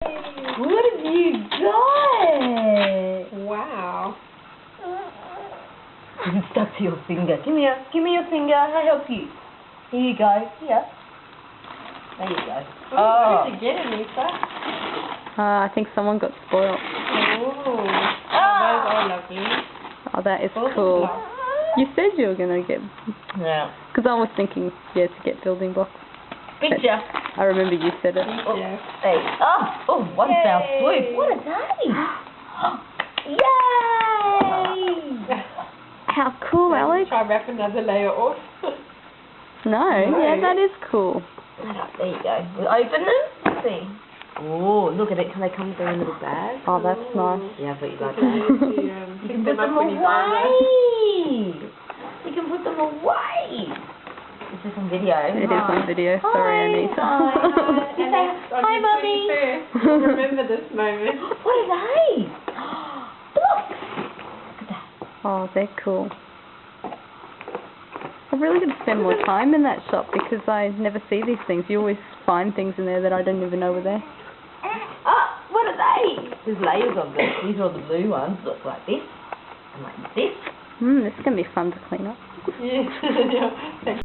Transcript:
What have you got? Wow. It's stuck to your finger. Give me your finger. I'll help you. Here you go. Here. There you go. Oh, where did you get it, Lisa? I think someone got spoiled. Oh, those are lovely. Oh, that is Building cool. blocks. You said you were going to get... Yeah. Because I was thinking, yeah, to get building blocks. Picture. I remember you said it. Oh, hey. Oh, one fell swoop. What a day. Yay! How cool, Alex. Try wrap another layer off. No, yeah, that is cool. There you go. We'll open them. Let's see. Oh, look at it. Can they come with their own little bag? Oh, that's nice. Yeah, I thought you liked You that. can You can put them away. You can put them away. Is this on video? It is on video. Sorry, Anita. Hi, Mummy. Remember this moment. What are they? Blocks. Look at that. Oh, they're cool. I'm really going to spend more time in that shop because I never see these things. You always find things in there that I don't even know were there. What are they? There's layers of them. These are the blue ones. Look like this. And like this. This is going to be fun to clean up. Yeah.